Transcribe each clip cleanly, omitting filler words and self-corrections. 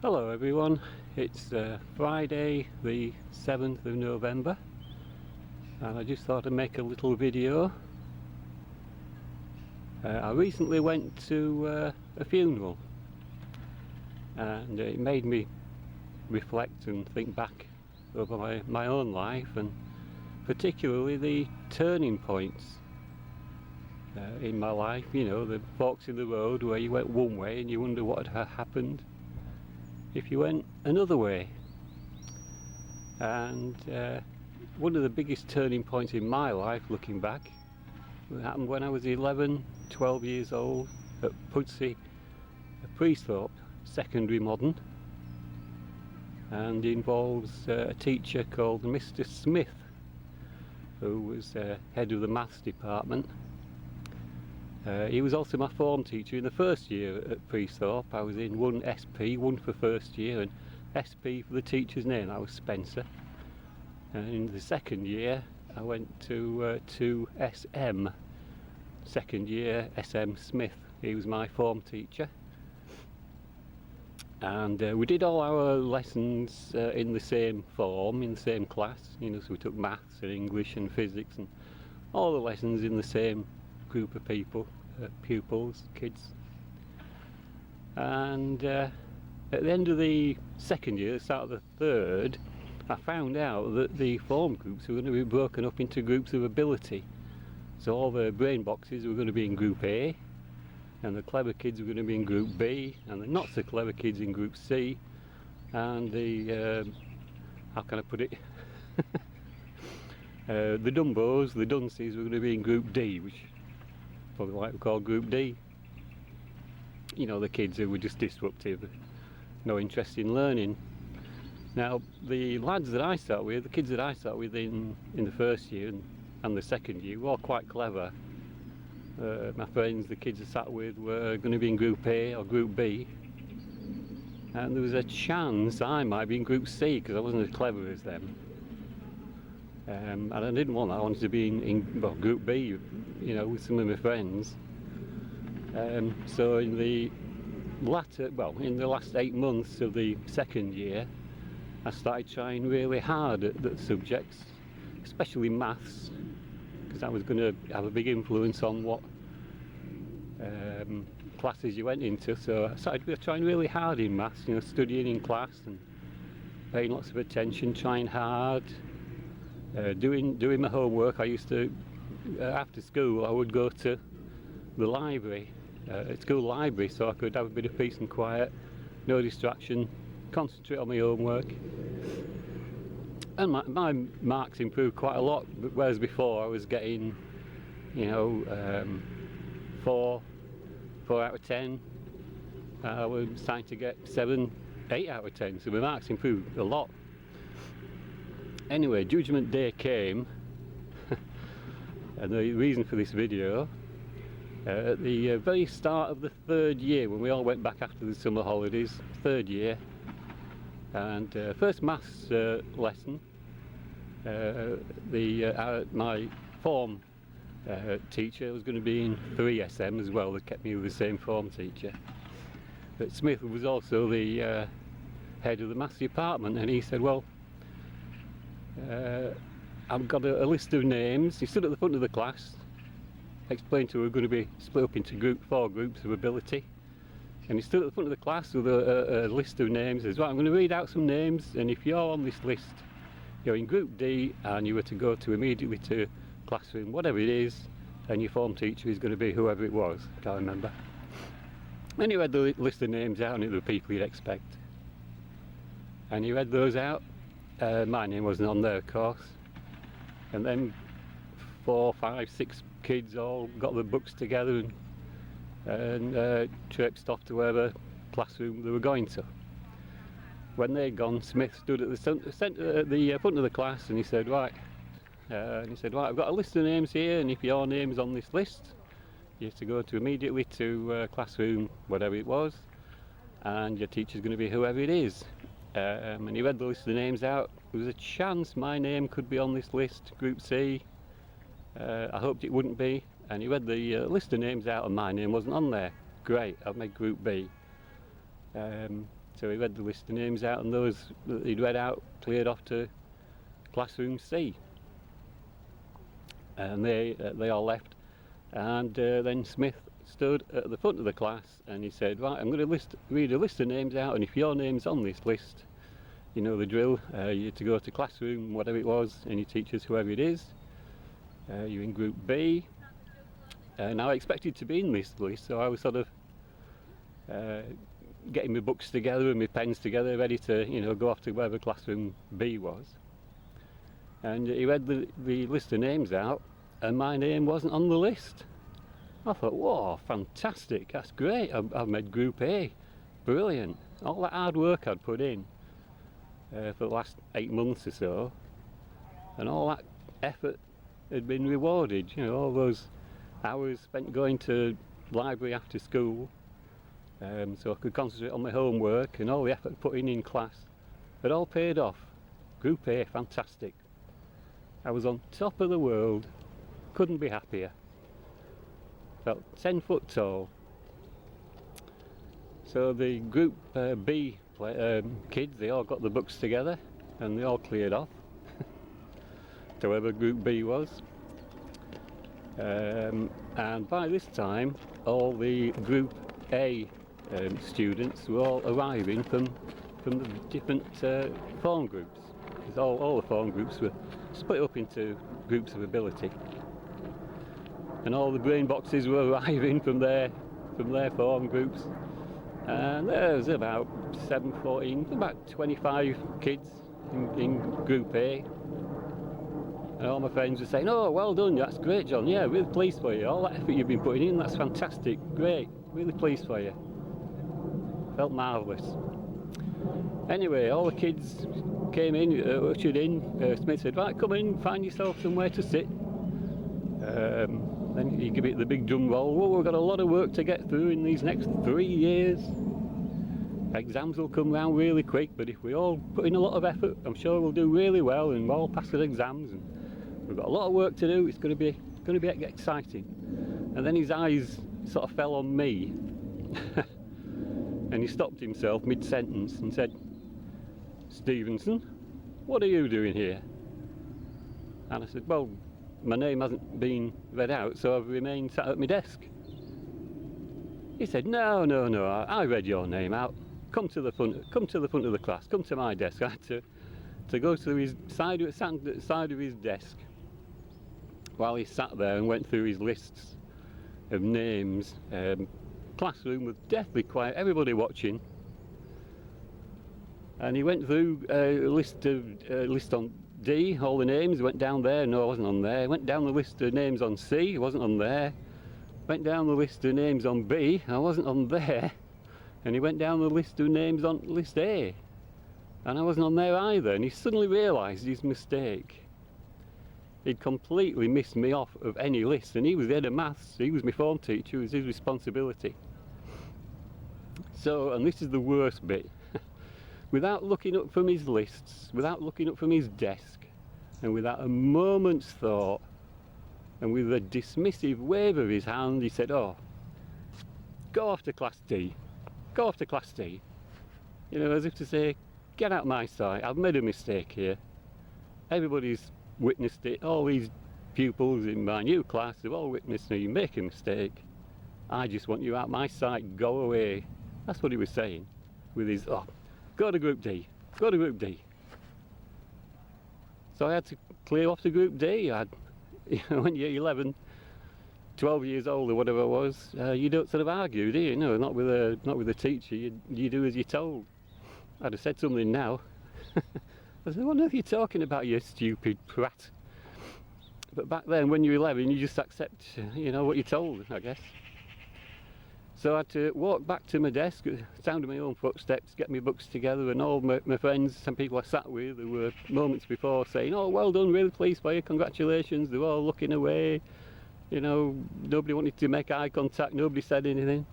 Hello everyone, it's Friday the 7th of November and I just thought I'd make a little video. I recently went to a funeral and it made me reflect and think back over my own life, and particularly the turning points in my life, you know, the forks in the road where you went one way and you wonder what had happened if you went another way. And one of the biggest turning points in my life, looking back, happened when I was 12 years old at Pudsey, Priesthorpe Secondary Modern, and involves a teacher called Mr. Smith, who was head of the maths department. He was also my form teacher in the first year at Priesthorpe. I was in 1 SP, 1 for first year, and SP for the teacher's name. I was Spencer. And in the second year I went to 2 SM, second year SM Smith. He was my form teacher. And we did all our lessons in the same form, in the same class, you know, so we took maths and English and physics and all the lessons in the same group of people, pupils, kids. And at the end of the second year, the start of the third, I found out that the form groups were going to be broken up into groups of ability. So all the brain boxes were going to be in group A, and the clever kids were going to be in group B, and the not so clever kids in group C, and the how can I put it, the dumbos, the dunces, were going to be in group D, which probably like we call group D. You know, the kids who were just disruptive, no interest in learning. Now the lads that I sat with, the kids that I sat with in the first year and the second year, were all quite clever. My friends, the kids I sat with, were going to be in group A or group B, and there was a chance I might be in group C because I wasn't as clever as them. And I didn't want that. I wanted to be in well, group B, you know, with some of my friends. So in the last 8 months of the second year, I started trying really hard at the subjects, especially maths, because that was going to have a big influence on what classes you went into. So I started trying really hard in maths, you know, studying in class and paying lots of attention, trying hard, doing my homework. I used to, after school, I would go to the library, school library, so I could have a bit of peace and quiet, no distraction, concentrate on my homework. And my marks improved quite a lot, whereas before I was getting, you know, 4 out of 10. I was starting to get 7, 8 out of 10, so my marks improved a lot. Anyway, Judgment Day came, and the reason for this video, at the very start of the third year, when we all went back after the summer holidays, third year, and first maths lesson, my form teacher was going to be in 3 SM as well. They kept me with the same form teacher. But Smith was also the head of the maths department, and he said, well, I've got a list of names. He stood at the front of the class, explained to her we're going to be split up into 4 groups of ability, and he stood at the front of the class with a list of names. He says, right, I'm going to read out some names, and if you're on this list, you're in group D and you were to go to immediately to classroom, whatever it is, and your form teacher is going to be whoever it was, I can't remember. And he read the list of names out, and it were people you'd expect. And he read those out. My name wasn't on there, of course. And then 4, 5, 6 kids all got their books together and traipsed off to wherever classroom they were going to. When they'd gone, Smith stood at the front of the class, and he said, right, I've got a list of names here, and if your name's on this list, you have to go to immediately to classroom, whatever it was, and your teacher's going to be whoever it is. And he read the list of names out. There was a chance my name could be on this list, group C. I hoped it wouldn't be, and he read the list of names out and my name wasn't on there. Great, I've made group B. So he read the list of names out, and those that he'd read out cleared off to classroom C. And they all left, and then Smith stood at the front of the class and he said, right, I'm going to read a list of names out, and if your name's on this list, you know the drill, you're to go to classroom, whatever it was, and you teachers, whoever it is, you're in group B. Now I expected to be in this list, so I was sort of getting my books together and my pens together, ready to, you know, go off to wherever classroom B was. And he read the list of names out, and my name wasn't on the list. I thought, whoa, fantastic, that's great, I've made group A, brilliant. All that hard work I'd put in for the last 8 months or so, and all that effort had been rewarded, you know, all those hours spent going to library after school, so I could concentrate on my homework, and all the effort put in class, it all paid off. Group A, fantastic. I was on top of the world, couldn't be happier. Felt 10 foot tall. So the group B kids, they all got the books together and they all cleared off to wherever group B was. And by this time, all the group A students were all arriving from the different form groups. Because all the form groups were split up into groups of ability, and all the brain boxes were arriving from their form groups, and there was about 25 kids in group A, and all my friends were saying, oh, well done, that's great, John, yeah, really pleased for you, all that effort you've been putting in, that's fantastic, great, really pleased for you. Felt marvellous. Anyway, all the kids came in, ushered in. Smith said, right, come in, find yourself somewhere to sit. Then he gave it the big drum roll. Well, we've got a lot of work to get through in these next 3 years. Exams will come round really quick, but if we all put in a lot of effort, I'm sure we'll do really well, and we'll all pass the exams. And we've got a lot of work to do. It's going to be exciting. And then his eyes sort of fell on me, and he stopped himself mid-sentence and said, Stevenson, what are you doing here? And I said, well, my name hasn't been read out, so I've remained sat at my desk. He said, no, I read your name out. Come to the front of the class, come to my desk. I had to go to his side of his desk while he sat there and went through his lists of names. Classroom was deathly quiet, everybody watching. And he went through a list on D, all the names, went down there, no, I wasn't on there. Went down the list of names on C, I wasn't on there. Went down the list of names on B, I wasn't on there. And he went down the list of names on list A, and I wasn't on there either. And he suddenly realised his mistake. He'd completely missed me off of any list, and he was the head of maths, he was my form teacher, it was his responsibility. So, and this is the worst bit, without looking up from his lists, without looking up from his desk, and without a moment's thought, and with a dismissive wave of his hand, he said, oh, go off to class D, go off to class D. You know, as if to say, get out of my sight, I've made a mistake here. Everybody's witnessed it, all these pupils in my new class have all witnessed me make a mistake. I just want you out of my sight, go away. That's what he was saying, with his, oh, go to group D, go to group D. So I had to clear off to group D. When you're 11, 12 years old or whatever I was, you don't sort of argue, do you? No, not with a teacher, you do as you're told. I'd have said something now. I said, what on earth are you talking about, you stupid prat? But back then, when you're 11, you just accept, you know, what you're told, I guess. So I had to walk back to my desk, sound of my own footsteps, get my books together, and all my friends, some people I sat with, who were moments before saying, oh, well done, really pleased for you, congratulations, they were all looking away, you know, nobody wanted to make eye contact, nobody said anything.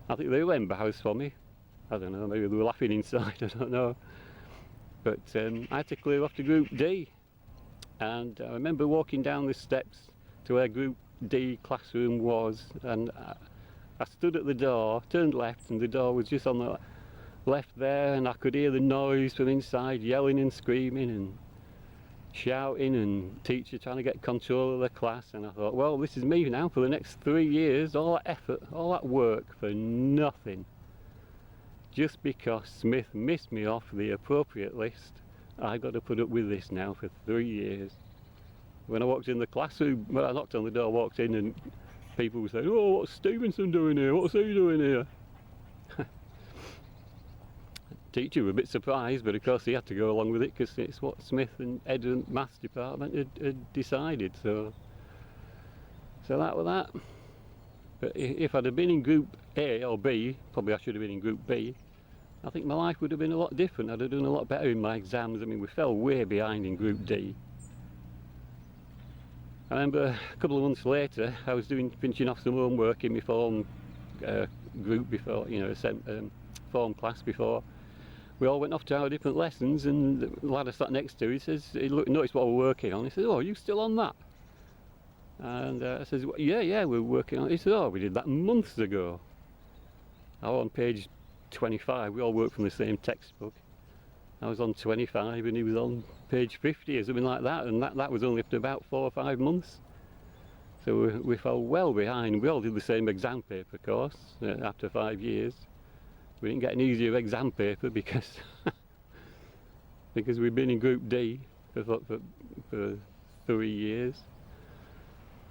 I think they were embarrassed for me. I don't know, maybe they were laughing inside, I don't know. But I had to clear off to group D, and I remember walking down the steps to where group D classroom was, and I stood at the door, turned left, and the door was just on left there, and I could hear the noise from inside, yelling and screaming and shouting, and teacher trying to get control of the class. And I thought, well, this is me now for the next 3 years, all that effort, all that work for nothing, just because Smith missed me off the appropriate list. I got to put up with this now for 3 years. When I walked in the classroom, when I knocked on the door, walked in, and people were saying, oh, what's Stevenson doing here, what's he doing here? Teacher was a bit surprised, but of course he had to go along with it because it's what Smith and Ed and Maths department had decided. So that was that. But if I'd have been in Group A or B, probably I should have been in Group B, I think my life would have been a lot different. I'd have done a lot better in my exams. I mean, we fell way behind in Group D. I remember a couple of months later, I was finishing off some homework in my form group before, you know, form class before. We all went off to our different lessons, and the lad I sat next to, he says, he noticed what we're working on. He says, oh, are you still on that? And I says, yeah, we're working on it. He said, oh, we did that months ago. I was on page 25, we all worked from the same textbook. I was on 25 and he was on page 50 or something like that, and that was only after about 4 or 5 months. So we fell well behind. We all did the same exam paper course after 5 years. We didn't get an easier exam paper because we'd been in Group D for 3 years.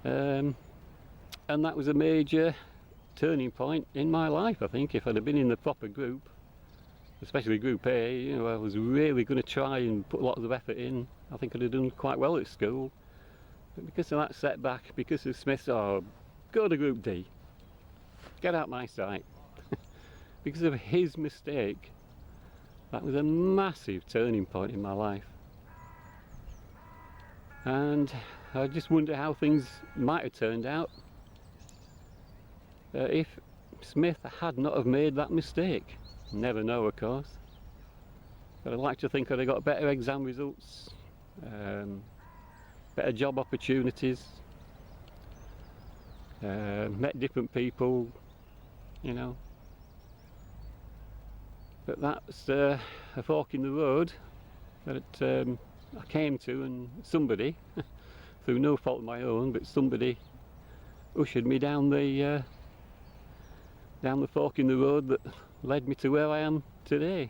And that was a major turning point in my life, I think. If I'd have been in the proper group, especially Group A, you know, I was really going to try and put lots of effort in. I think I'd have done quite well at school. But because of that setback, because of Smith's, oh, go to Group D, get out my sight. Because of his mistake, that was a massive turning point in my life. And I just wonder how things might have turned out if Smith had not have made that mistake. Never know, of course. But I'd like to think I'd have got better exam results, better job opportunities, met different people, you know. But that's a fork in the road that I came to, and somebody, through no fault of my own, but somebody ushered me down the fork in the road that led me to where I am today.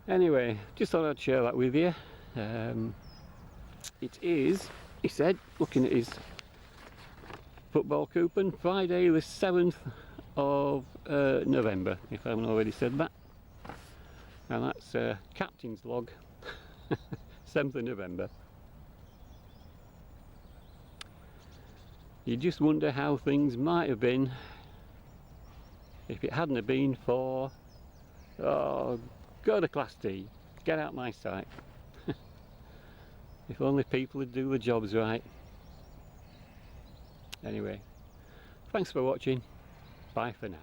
Anyway, just thought I'd share that with you. It is, he said, looking at his football coupon, Friday the 7th of November, if I haven't already said that. And that's Captain's Log, 7th of November. You just wonder how things might have been if it hadn't have been for, oh, go to Class D, get out my sight. If only people would do the jobs right. Anyway, thanks for watching. Bye for now.